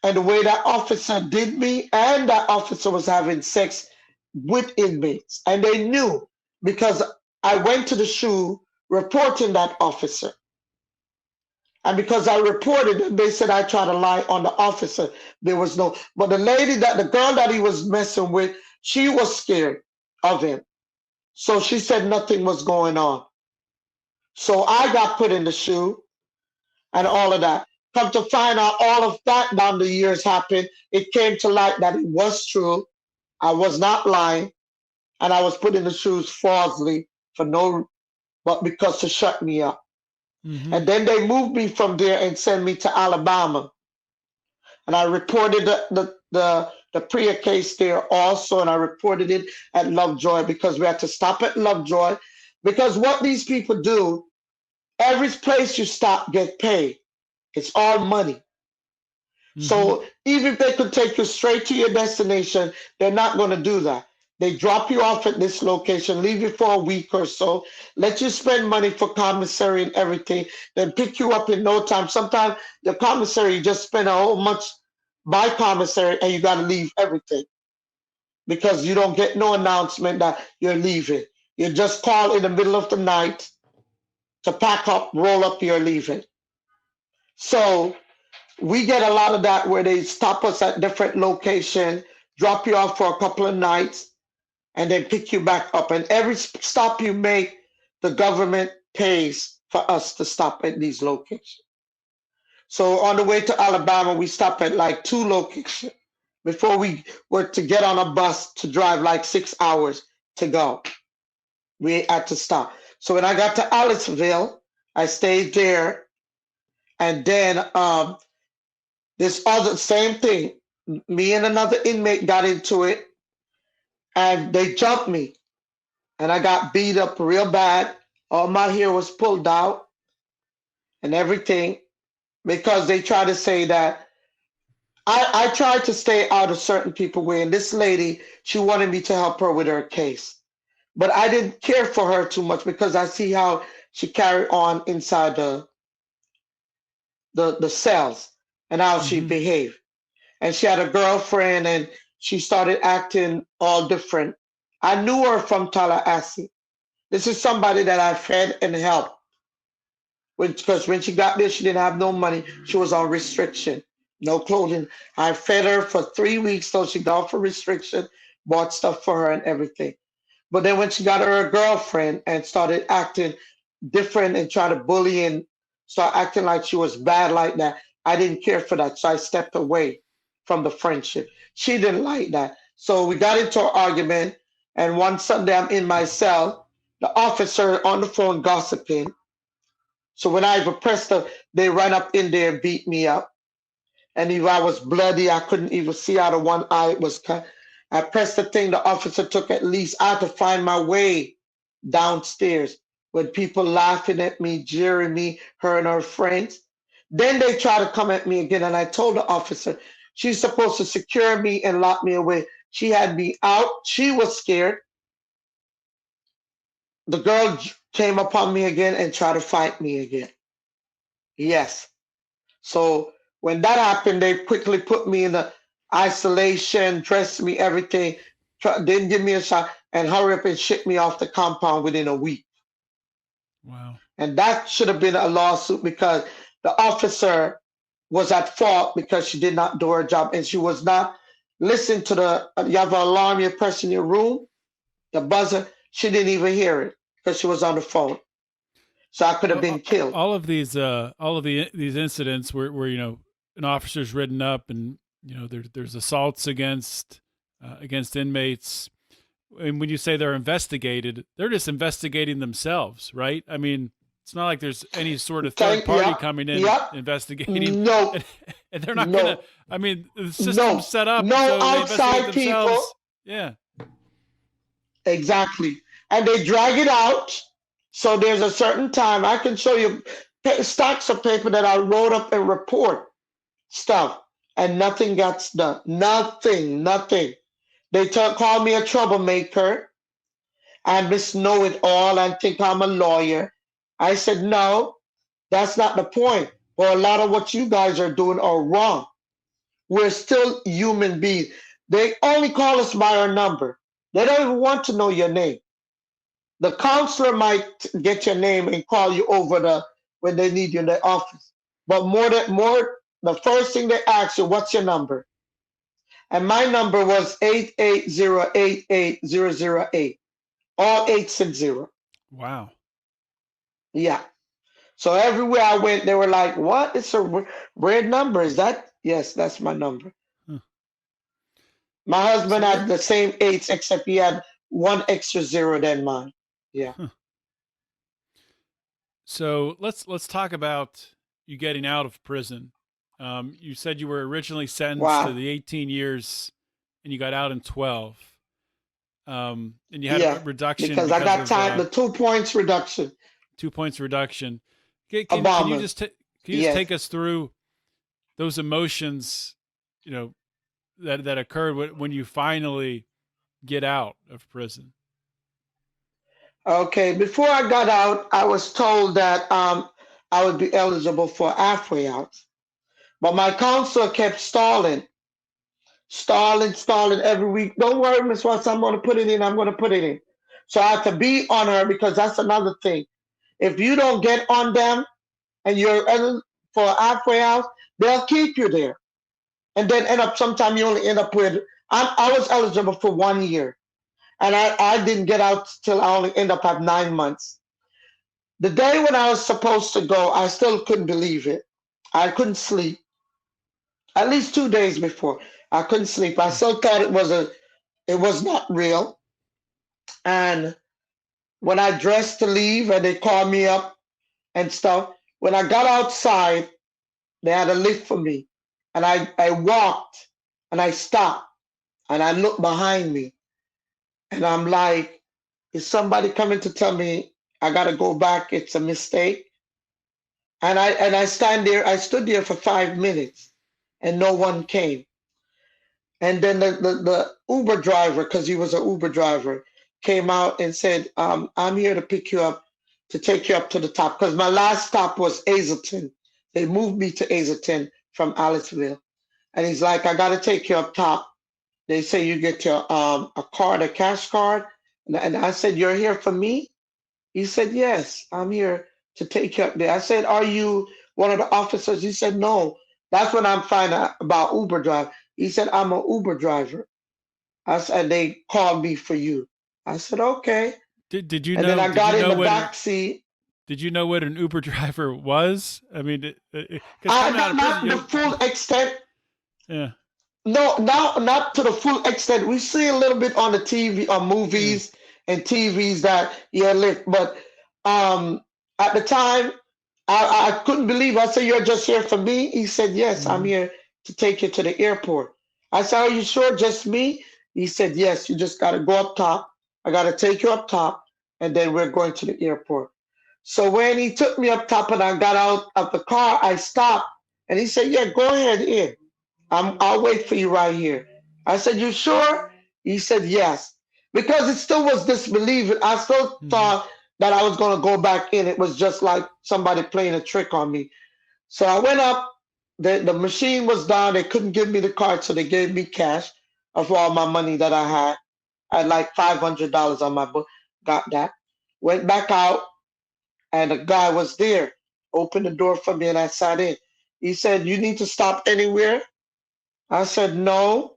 and the way that officer did me, and that officer was having sex with inmates. And they knew, because I went to the SHU reporting that officer. And because I reported it, they said I tried to lie on the officer. There was no, but the girl that he was messing with, she was scared of him. So she said nothing was going on. So I got put in the SHU and all of that. Come to find out, all of that down the years happened. It came to light that it was true. I was not lying, and I was put in the shoes falsely for no, but because to shut me up. Mhm. And then they moved me from there and sent me to Alabama. And I reported the Priya case there also, and I reported it at Lovejoy, because we had to stop at Lovejoy. Because what these people do, every place you stop get paid. It's all money. Mhm. So even if they could take you straight to your destination, they're not going to do that. They drop you off at this location, leave you for a week or so, let you spend money for commissary and everything, then pick you up in no time. Sometimes the commissary, you just spend a whole much by commissary, and you got to leave everything, because you don't get no announcement that you're leaving. You just call in the middle of the night to pack up, roll up, you're leaving. So we get a lot of that, where they stop us at different location, drop you off for a couple of nights, and then pick you back up. And every stop you make, the government pays for us to stop at these locations. So on the way to Alabama, we stopped at like 2 locations before we were to get on a bus to drive like 6 hours to go. We had to stop. So when I got to Aliceville, I stayed there, and then this other same thing. Me and another inmate got into it, and they jumped me, and I got beat up real bad. All my hair was pulled out and everything, because they tried to say that I tried to stay out of certain people way. And this lady, she wanted me to help her with her case, but I didn't care for her too much, because I see how she carried on inside the cells and how she Mhm. behaved. And she had a girlfriend, and she started acting all different. I knew her from Tallahassee. This is somebody that I fed and helped. Because when she got there, she didn't have no money. She was on restriction, no clothing. I fed her for 3 weeks till she got off for restriction, bought stuff for her and everything. But then when she got her a girlfriend and started acting different and try to bully and start acting like she was bad like that, I didn't care for that. So I stepped away from the friendship. She didn't like that. So we got into an argument. And one Sunday I'm in my cell, the officer on the phone gossiping. So when I pressed they ran up in there and beat me up. And if I was bloody, I couldn't even see out of one eye. It was cut. I pressed the thing. The officer took at least. I had to find my way downstairs with people laughing at me, jeering me, her and her friends. Then they tried to come at me again, and I told the officer she's supposed to secure me and lock me away. She had me out. She was scared. The girl came upon me again and tried to fight me again. Yes. So when that happened, they quickly put me in the isolation, dressed me, everything, didn't give me a shot, and hurry up and ship me off the compound within a week. Wow. And that should have been a lawsuit because the officer was at fault because she did not do her job and she was not listening to you have an alarm you press in your room, the buzzer, she didn't even hear it because she was on the phone. So I could have been killed. All of these incidents where an officer's ridden up and there's assaults against inmates. And when you say they're investigated, they're just investigating themselves, right? I mean, it's not like there's any sort of third party coming in investigating. No, and they're not gonna. I mean, the system's set up. No so outside people. Yeah, exactly. And they drag it out. So there's a certain time I can show you stacks of paper that I wrote up and report stuff, and nothing gets done. Nothing. They call me a troublemaker and Miss Know It All and think I'm a lawyer. I said, no, that's not the point. But a lot of what you guys are doing are wrong. We're still human beings. They only call us by our number. They don't even want to know your name. The counselor might get your name and call you over when they need you in the office. But the first thing they ask you, what's your number? And my number was 8808808. All 8s and 0. Wow. Yeah. So everywhere I went, they were like, what? It's a weird number. Is that? Yes, that's my number. Huh. My husband had the same 8s, except he had one extra 0 than mine. Yeah. Huh. So let's talk about you getting out of prison. You said you were originally sentenced to the 18 years and you got out in 12. And you had a reduction because I got time. The 2 points reduction. 2 points reduction. Can you just take us through those emotions, that occurred when you finally get out of prison? Okay, before I got out, I was told that I would be eligible for halfway out, but my counselor kept stalling every week. Don't worry, Miss Watts, I'm going to put it in. So I have to be on her because that's another thing. If you don't get on them and you're eligible for halfway out, they'll keep you there. And then sometimes you only end up with, I was eligible for 1 year. And I didn't get out till I only end up at 9 months. The day when I was supposed to go, I still couldn't believe it. I couldn't sleep. At least 2 days before, I couldn't sleep. I still thought it was not real. And when I dressed to leave and they called me up and stuff, when I got outside, they had a lift for me. And I walked and I stopped and I looked behind me. And I'm like, is somebody coming to tell me I got to go back? It's a mistake. And I stood there for 5 minutes and no one came. And then the Uber driver, because he was an Uber driver, came out and said, I'm here to pick you up, to take you up to the top. Because my last stop was Hazleton. They moved me to Hazleton from Aliceville. And he's like, I got to take you up top. They say you get your a cash card. And I said, you're here for me? He said, yes, I'm here to take you up there. I said, are you one of the officers? He said, no. That's when I'm finding out about Uber driver. He said, I'm an Uber driver. I said, they called me for you. I said, okay. Did you know? And then I got in the back seat. Did you know what an Uber driver was? I mean, not the full extent. Yeah. No, not to the full extent. We see a little bit on the TV or movies and TVs that he had lit. But um, at the time, I couldn't believe. I said, "You're just here for me?" He said, "Yes, I'm Hmm. here to take you to the airport." I said, "Are you sure, just me?" He said, "Yes, you just got to go up top. I got to take you up top, and then we're going to the airport." So when he took me up top and I got out of the car, I stopped and he said, "Yeah, go ahead in. I'll wait for you right here." I said, "You sure?" He said, "Yes." Because it still was disbelieving. I still Hmm. thought that I was going to go back in. It was just like somebody playing a trick on me. So I went up. The machine was down. They couldn't give me the card, so they gave me cash of all my money that I had. I had like $500 on my book. Got that. Went back out, and a guy was there. Opened the door for me, and I sat in. He said, "You need to stop anywhere?" I said, "No,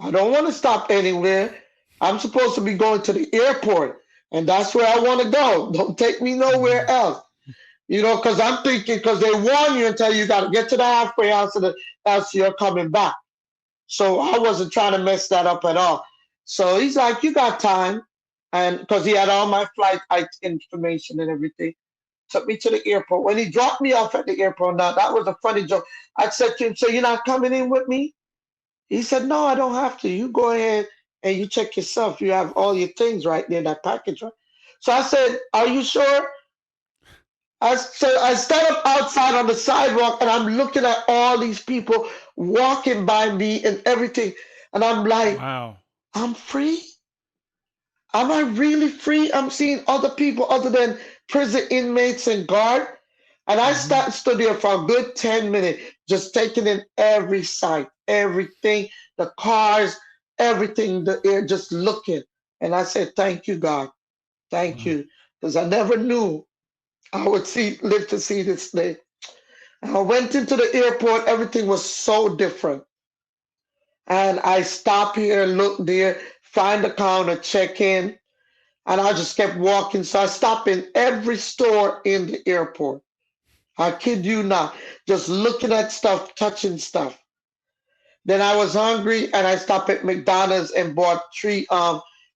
I don't want to stop anywhere. I'm supposed to be going to the airport, and that's where I want to go. Don't take me nowhere Hmm. else." Because I'm thinking, because they warn you and tell you got to get to the halfway house, and else you're coming back. So I wasn't trying to mess that up at all. So he's like, "You got time," and because he had all my flight information and everything, took me to the airport. When he dropped me off at the airport, now that was a funny joke. I said to him, "So you're not coming in with me?" He said, "No, I don't have to. You go ahead and you check yourself. You have all your things right there, that package, right?" So I said, "Are you sure?" I stand up outside on the sidewalk and I'm looking at all these people walking by me and everything. And I'm like, Wow. "I'm free? Am I really free? I'm seeing other people other than prison inmates and guard." And I Hmm. stood there for a good 10 minutes, just taking in every sight, everything, the cars, everything, the air, just looking. And I said, "Thank you, God. Thank Wow. you." Because I never knew I would live to see this day. I went into the airport, everything was so different. And I stop here, look there, find the counter, check in, and I just kept walking. So I stopped in every store in the airport. I kid you not, just looking at stuff, touching stuff. Then I was hungry and I stopped at McDonald's and bought three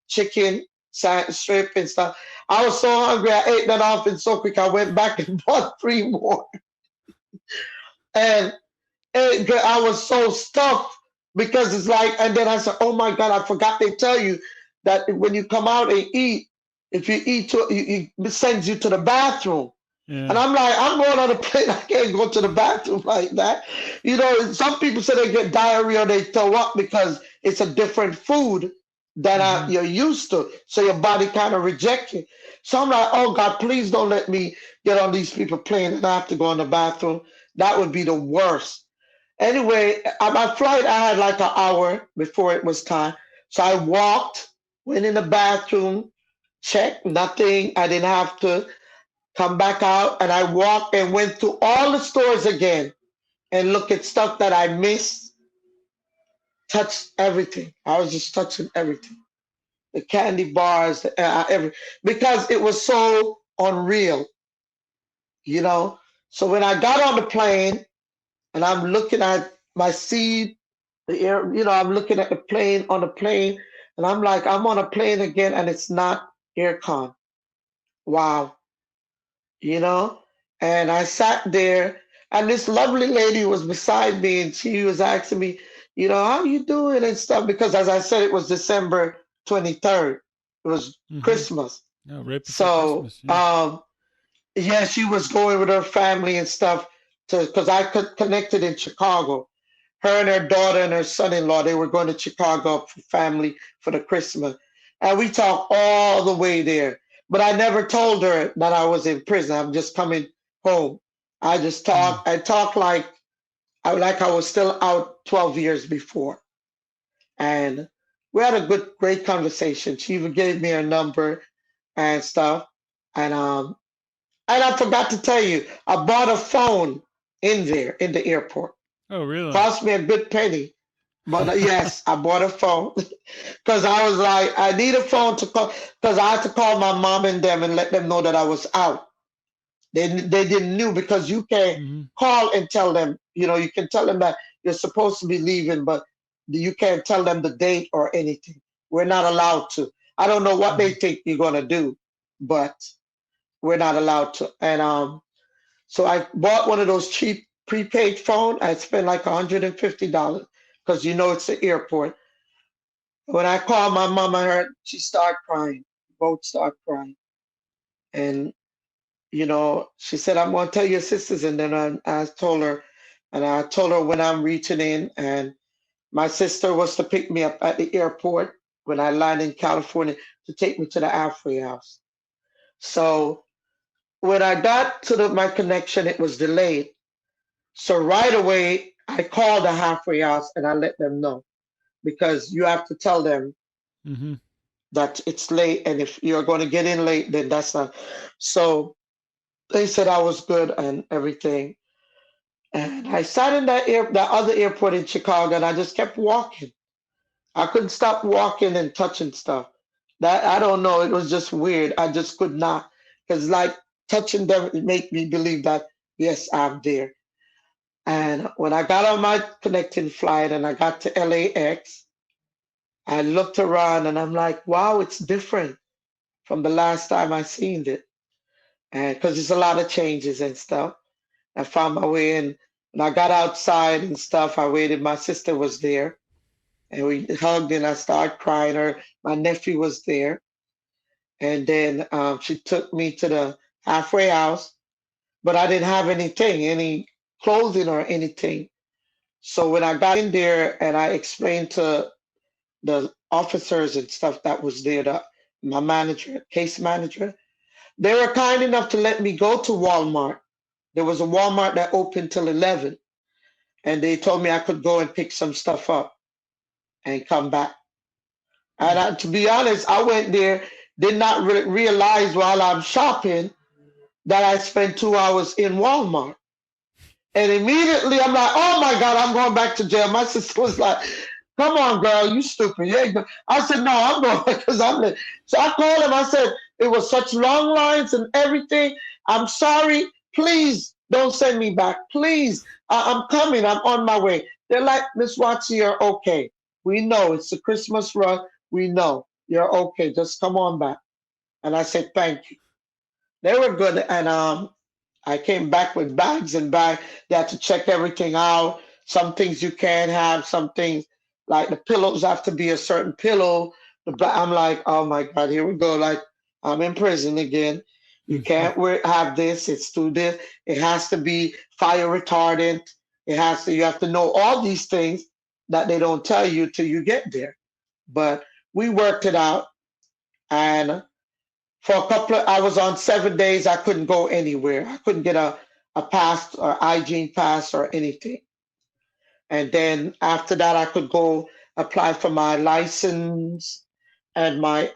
chicken strip and stuff. I was so hungry, I ate that off and so quick I went back and bought three more. And I was so stuffed because it's like, and then I said, "Oh my God, I forgot they tell you that when you come out and eat, if you eat, it sends you to the bathroom." And Yeah. I'm like, "I'm going on a plane. I can't go to the bathroom like that." Some people say they get diarrhea or they throw up because it's a different food that Hmm. you're used to. So your body kind of rejects it. So I'm like, "Oh God, please don't let me get on these people plane and I have to go in the bathroom. That would be the worst." Anyway, at my flight, I had like an hour before it was time. So I walked, went in the bathroom, checked, nothing. I didn't have to come back out. And I walked and went through all the stores again and look at stuff that I missed, touched everything. I was just touching everything. The candy bars, because it was so unreal, you know? So when I got on the plane and I'm looking at my seat, the air, I'm looking at the plane on the plane, and I'm like, I'm on a plane again, and it's not aircon. Wow, you know. And I sat there, and this lovely lady was beside me, and she was asking me, "How you doing?" and stuff. Because as I said, it was December 23rd. It was Hmm. Christmas. No, right before So, Christmas. Yeah. yeah, she was going with her family and stuff because I could connected in Chicago. Her and her daughter and her son-in-law, they were going to Chicago for family for the Christmas. And we talked all the way there. But I never told her that I was in prison. I'm just coming home. I just Mm. talked. I talked like I was still out 12 years before. And we had a great conversation. She even gave me her number and stuff. And I forgot to tell you, I bought a phone in there in the airport. Oh, really? Cost me a good penny. But yes, I bought a phone because I was like, I need a phone to call because I had to call my mom and them and let them know that I was out. They didn't knew because you can Hmm. call and tell them, you can tell them that you're supposed to be leaving, but you can't tell them the date or anything. We're not allowed to. I don't know what they Mhm. think you're gonna do, but we're not allowed to. And so I bought one of those cheap prepaid phone. I spent like $150 because you know it's the airport. When I called my mama, she started crying. Both start crying, and she said, "I'm gonna tell your sisters." And then I told her, and I told her when I'm reaching in, and my sister was to pick me up at the airport when I landed in California to take me to the halfway house. So when I got to my connection, it was delayed. So right away, I called the halfway house and I let them know because you have to tell them Mhm. that it's late, and if you're going to get in late, then that's not. So they said I was good and everything. And I sat in that other airport in Chicago, and I just kept walking. I couldn't stop walking and touching stuff. That I don't know. It was just weird. I just could not, because like touching them, it made me believe that yes, I'm there. And when I got on my connecting flight and I got to LAX, I looked around and I'm like, wow, it's different from the last time I seen it. And because there's a lot of changes and stuff. I found my way in and I got outside and stuff. I waited. My sister was there and we hugged and I started crying. My nephew was there. And then she took me to the halfway house, but I didn't have anything, any clothing or anything. So when I got in there and I explained to the officers and stuff that was there, my manager, case manager, they were kind enough to let me go to Walmart. There was a Walmart that opened till 11, and they told me I could go and pick some stuff up and come back. And Mm. to be honest, I went there, did not realize while I'm shopping that I spent 2 hours in Walmart. And immediately I'm like, oh my God, I'm going back to jail. My sister was like, come on, girl, you stupid. You ain't I said, no, I'm going because I'm late. So I called him. I said, it was such long lines and everything. I'm sorry. Please don't send me back. Please. I'm coming. I'm on my way. They're like, Miss Watson, you're okay. We know it's the Christmas run. We know you're okay. Just come on back. And I said, thank you. They were good. And I came back with bags and bags. They had to check everything out. Some things you can't have, some things like the pillows have to be a certain pillow. I'm like, oh my God, here we go. Like I'm in prison again. You can't have this. It's too this. It has to be fire retardant. You have to know all these things that they don't tell you till you get there. But we worked it out. And for I was on 7 days. I couldn't go anywhere. I couldn't get a pass or hygiene pass or anything. And then after that, I could go apply for my license and my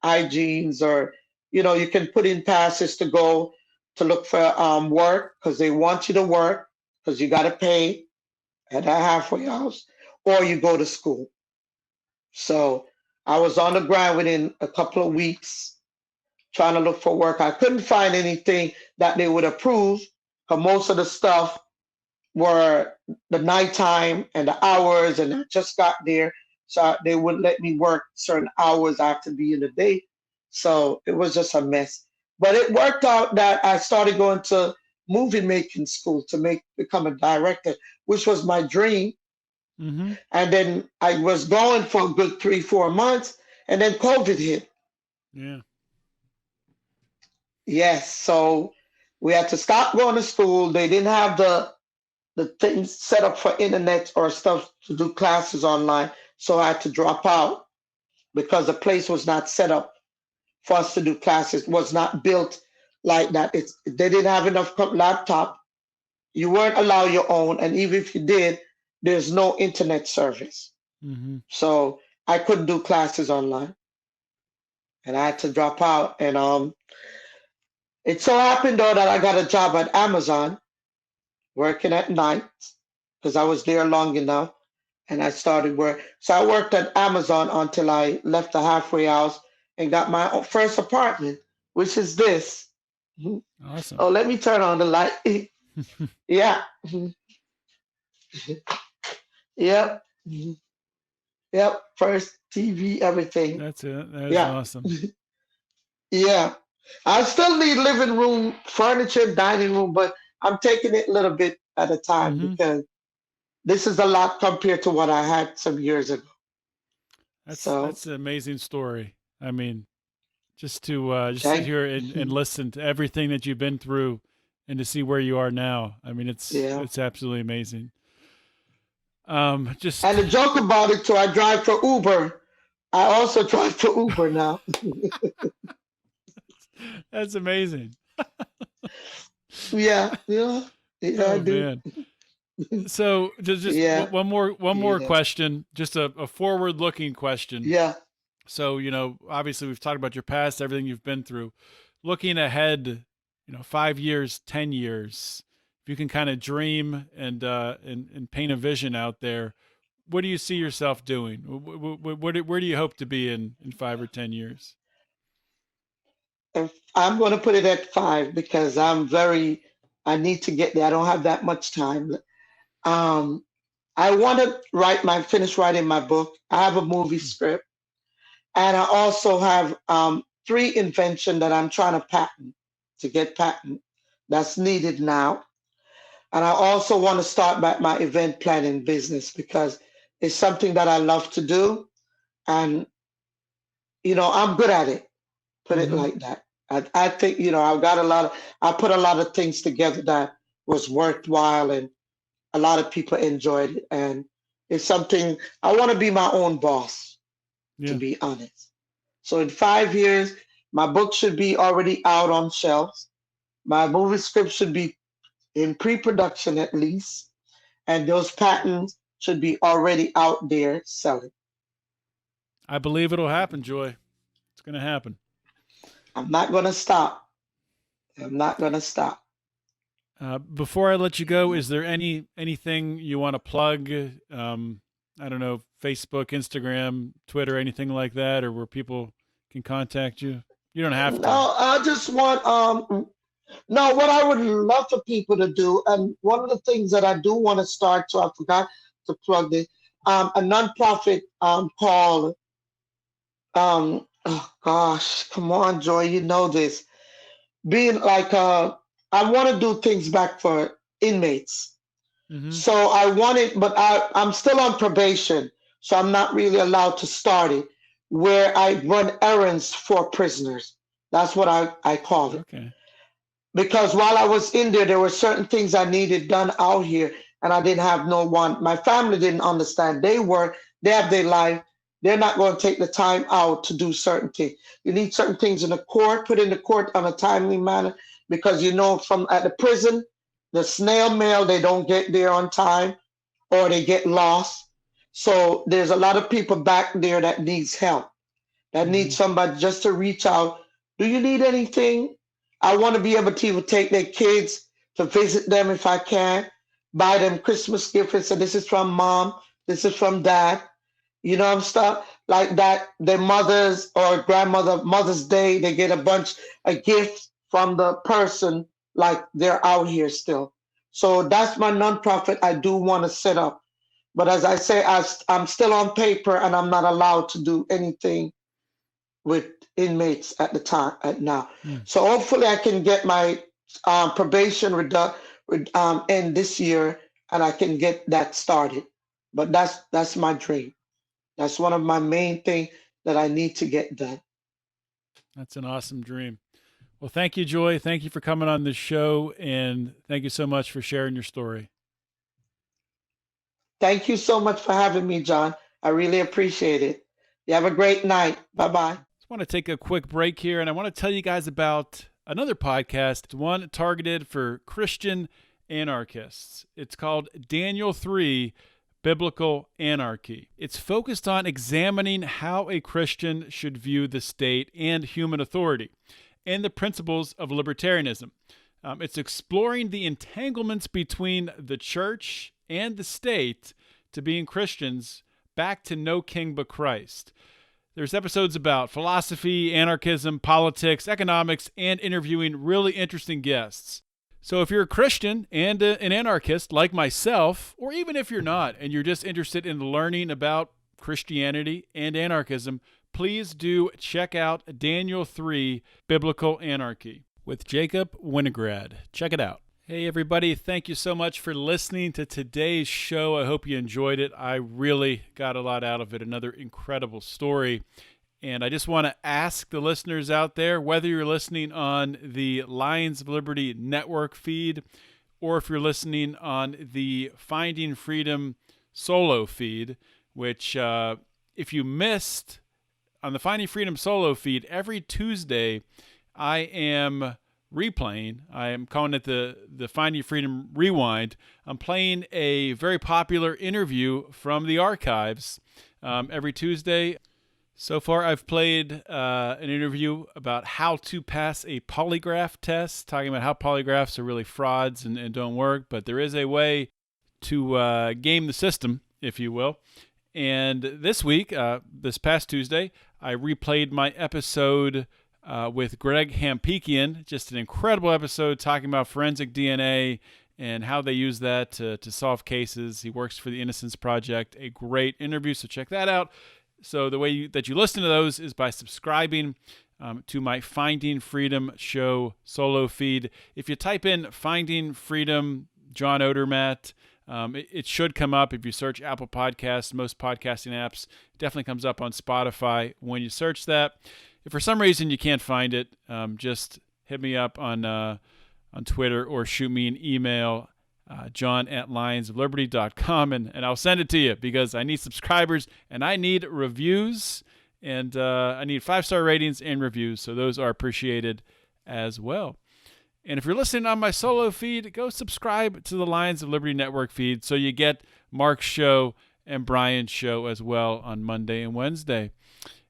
hygienes, or you can put in passes to go to look for work because they want you to work because you got to pay at a halfway house, or you go to school. So I was on the ground within a couple of weeks trying to look for work. I couldn't find anything that they would approve because most of the stuff were the nighttime and the hours, and I just got there, so they wouldn't let me work certain hours. I have to be in the day, so it was just a mess. But it worked out that I started going to movie making school to become a director, which was my dream. Mm-hmm. And then I was going for a good 3, 4 months, and then COVID hit. Yeah. Yes, so we had to stop going to school. They didn't have the things set up for internet or stuff to do classes online, so I had to drop out because the place was not set up for us to do classes. Was not built like that. They didn't have enough laptop. You weren't allowed your own, and even if you did, there's no internet service. Mm-hmm. So I couldn't do classes online, and I had to drop out. And it so happened though that I got a job at Amazon working at night because I was there long enough, and I started work. So I worked at Amazon until I left the halfway house and got my first apartment, which is this. Mhm. Awesome. Oh, let me turn on the light. Yeah. Mhm. Yep. Mhm. Yep, first TV, everything. That's it. That is Yeah, awesome. yeah. I still need living room furniture, dining room, but I'm taking it a little bit at a time Hmm. because this is a lot compared to what I had some years ago. So That's an amazing story. I mean, just sit thank, here and listen to everything that you've been through and to see where you are now. I mean, yeah. it's absolutely amazing. Just And the joke about it too, I drive for Uber. I also drive for Uber now. that's amazing. Yeah, yeah, yeah, I Oh do. man. So just Yeah, one more yeah, question, just a forward looking question. yeah. So, obviously we've talked about your past, everything you've been through. Looking ahead, 5 years, 10 years, if you can kind of dream and paint a vision out there, what do you see yourself doing? Where do you hope to be in 5 or 10 years? And I'm going to put it at five because I need to get there. I don't have that much time. Um, I want to finish writing my book. I have a movie script, and I also have three invention that I'm trying to patent to get patent that's needed now. And I also want to start back my event planning business because it's something that I love to do, and I'm good at it. Put it Mm-hmm. like that. I think I put a lot of things together that was worthwhile, and a lot of people enjoyed it, and it's something I want to be my own boss, to Yeah. be honest. So in 5 years, my book should be already out on shelves. My movie script should be in pre-production at least, and those patents should be already out there selling. I believe it'll happen, Joy. It's going to happen. I'm not gonna stop. I'm not gonna stop. Before I let you go, is there anything you want to plug? I don't know, Facebook, Instagram, Twitter, anything like that, or where people can contact you? You don't have to. No, I just want no, what I would love for people to do, and one of the things that I do want to start, so I forgot to plug this, a nonprofit called oh gosh, come on, Joy, you know this. Being like I want to do things back for inmates. Mm-hmm. So I want it, but I'm still on probation, so I'm not really allowed to start it. Where I run errands for prisoners. That's what I call it. Okay. Because while I was in there were certain things I needed done out here, and I didn't have no one. My family didn't understand. They have their life. They're not going to take the time out to do certain things. You need certain things in the court, put in the court on a timely manner, because from at the prison, the snail mail, they don't get there on time or they get lost. So there's a lot of people back there that needs help, that Mm-hmm. needs somebody just to reach out. Do you need anything? I want to be able to even take their kids to visit them if I can, buy them Christmas gifts and say, this is from mom, this is from dad, stuff like that. Their mothers or grandmother, Mother's Day, they get a gift from the person, like they're out here still. So that's my nonprofit I do want to set up. But as I say, I'm still on paper and I'm not allowed to do anything with inmates at the time at now. Mm. So hopefully I can get my probation end this year and I can get that started. But that's my dream. That's one of my main things that I need to get done. That's an awesome dream. Well, thank you, Joy. Thank you for coming on the show, and thank you so much for sharing your story. Thank you so much for having me, John. I really appreciate it. You have a great night. Bye bye. Just want to take a quick break here, and I want to tell you guys about another podcast, one targeted for Christian anarchists. It's called Daniel 3 Biblical Anarchy. It's focused on examining how a Christian should view the state and human authority and the principles of libertarianism. It's exploring the entanglements between the church and the state to being Christians back to no king but Christ. There's episodes about philosophy, anarchism, politics, economics, and interviewing really interesting guests. So if you're a Christian and an anarchist like myself, or even if you're not and you're just interested in learning about Christianity and anarchism, please do check out Daniel 3, Biblical Anarchy with Jacob Winograd. Check it out. Hey, everybody. Thank you so much for listening to today's show. I hope you enjoyed it. I really got a lot out of it. Another incredible story. And I just want to ask the listeners out there, whether you're listening on the Lions of Liberty network feed or if you're listening on the Finding Freedom solo feed, which if you missed on the Finding Freedom solo feed, every Tuesday I am replaying. I am calling it the Finding Freedom Rewind. I'm playing a very popular interview from the archives every Tuesday. So far, I've played an interview about how to pass a polygraph test, talking about how polygraphs are really frauds and don't work, but there is a way to game the system, if you will. And this week, this past Tuesday, I replayed my episode with Greg Hampikian, just an incredible episode talking about forensic DNA and how they use that to solve cases. He works for the Innocence Project, a great interview, so check that out. So the way that you listen to those is by subscribing to my Finding Freedom show solo feed. If you type in Finding Freedom John Odermatt, it should come up if you search Apple Podcasts, most podcasting apps. It definitely comes up on Spotify when you search that. If for some reason you can't find it, just hit me up on Twitter or shoot me an email, john@lionsofliberty.com, and I'll send it to you because I need subscribers and I need reviews, and I need 5-star ratings and reviews, so those are appreciated as well. And if you're listening on my solo feed, go subscribe to the Lions of Liberty Network feed so you get Mark's show and Brian's show as well on Monday and Wednesday.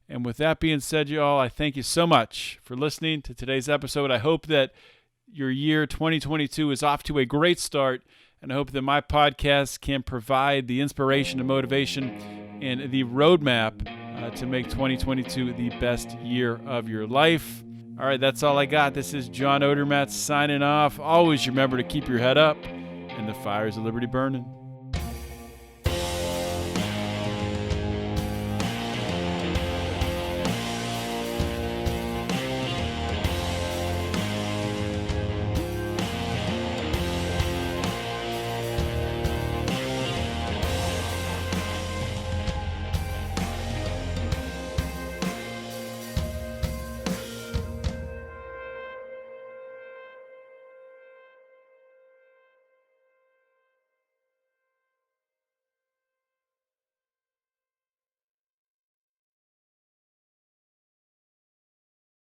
And with that being said, you all, I thank you so much for listening to today's episode. I hope that your year 2022 is off to a great start, and I hope that my podcast can provide the inspiration and motivation and the roadmap to make 2022 the best year of your life. All right, that's all I got. This is John Odermatt signing off. Always remember to keep your head up and the fires of liberty burning.